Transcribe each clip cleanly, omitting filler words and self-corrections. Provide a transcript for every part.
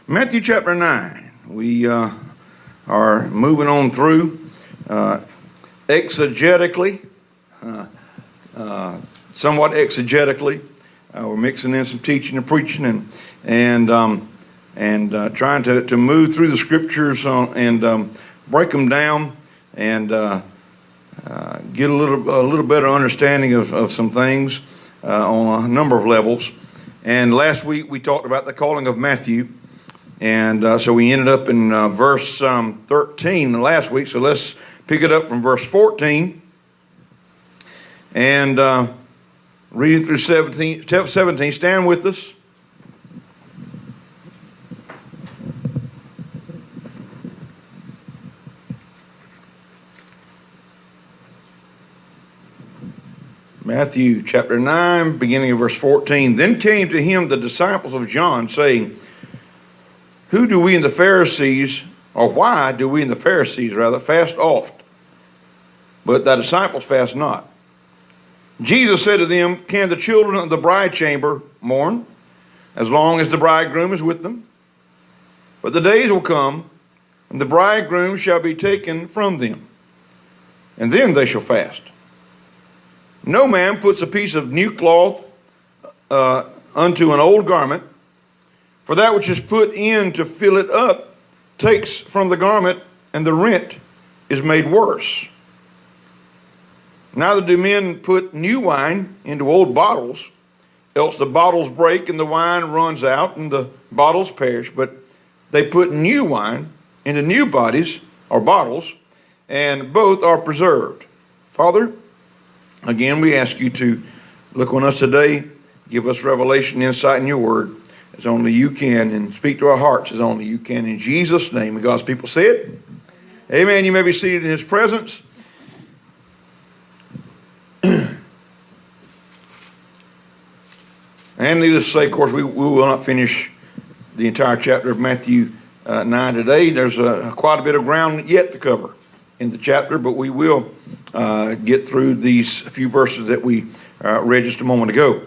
Matthew chapter 9. We are moving on through exegetically, somewhat exegetically. We're mixing in some teaching and preaching and trying to move through the scriptures and break them down and get a little better understanding of some things on a number of levels. And last week we talked about the calling of Matthew, and so we ended up in verse 13 last week. So let's pick it up from verse 14 and read it through 17. Stand with us. Matthew chapter 9, beginning of verse 14. Then came to him the disciples of John, saying, why do we and the Pharisees fast oft, but thy disciples fast not? Jesus said to them, can the children of the bride chamber mourn, as long as the bridegroom is with them? But the days will come, and the bridegroom shall be taken from them, and then they shall fast. No man puts a piece of new cloth unto an old garment, for that which is put in to fill it up takes from the garment, and the rent is made worse. Neither do men put new wine into old bottles, else the bottles break and the wine runs out and the bottles perish. But they put new wine into new bodies or bottles, and both are preserved. Father, again, we ask you to look on us today, give us revelation, insight in your word, as only you can, and speak to our hearts as only you can. In Jesus' name, and God's people say it. Amen. You may be seated in his presence. And needless to say, of course, we will not finish the entire chapter of Matthew 9 today. There's quite a bit of ground yet to cover in the chapter, but we will get through these few verses that we read just a moment ago.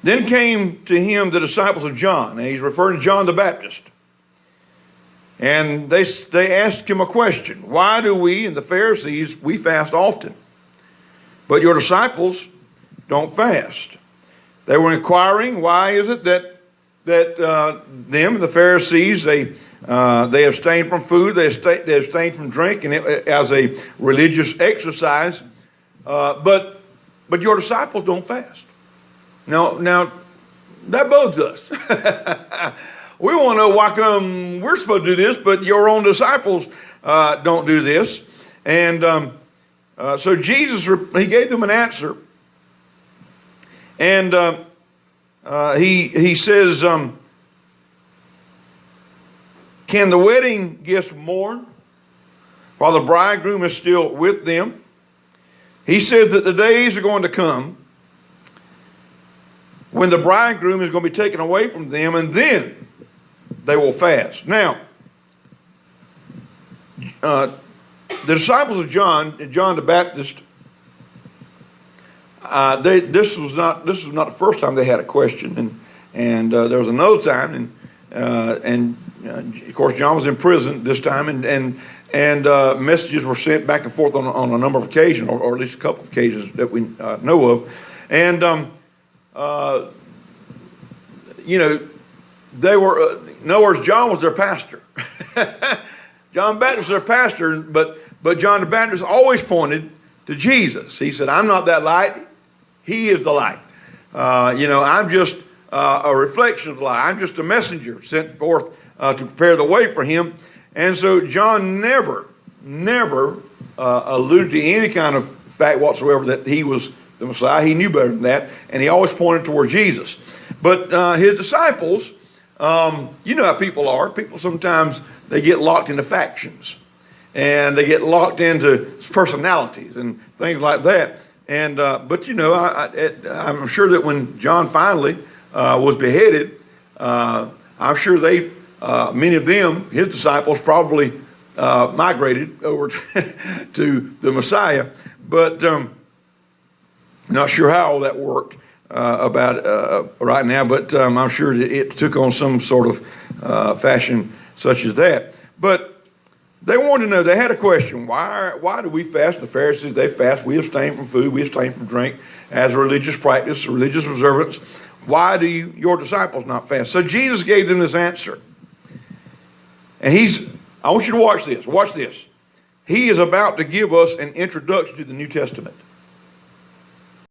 Then came to him the disciples of John, and he's referring to John the Baptist. And they asked him a question. Why do we and the Pharisees, we fast often, but your disciples don't fast? They were inquiring, why is it that them, the Pharisees, they abstain from food, they abstain from drink, and as a religious exercise, but your disciples don't fast. Now that bugs us. We want to know why come we're supposed to do this, but your own disciples don't do this. And so Jesus, he gave them an answer, and he says, can the wedding guests mourn while the bridegroom is still with them? He says that the days are going to come when the bridegroom is going to be taken away from them, and then they will fast. Now, the disciples of John the Baptist, this was not the first time they had a question, and there was another time, and of course John was in prison this time, and messages were sent back and forth on a number of occasions, or at least a couple of occasions that we know of, and they were, in other words, John was their pastor. John the Baptist was their pastor, but John the Baptist always pointed to Jesus. He said, I'm not that light. He is the light. I'm just a reflection of the light. I'm just a messenger sent forth to prepare the way for him. And so John never alluded to any kind of fact whatsoever that he was the Messiah. He knew better than that, and he always pointed toward Jesus. But his disciples, you know how people are. People sometimes, they get locked into factions, and they get locked into personalities and things like that. And but I'm sure that when John finally was beheaded, I'm sure many of them, his disciples, probably migrated over to the Messiah. But not sure how all that worked. about right now, but I'm sure that it took on some sort of fashion such as that. But they wanted to know, they had a question, why do we fast? The Pharisees, they fast. We abstain from food, we abstain from drink as a religious practice, a religious observance. Why do your disciples not fast? So Jesus gave them this answer. And I want you to watch this. Watch this. He is about to give us an introduction to the New Testament.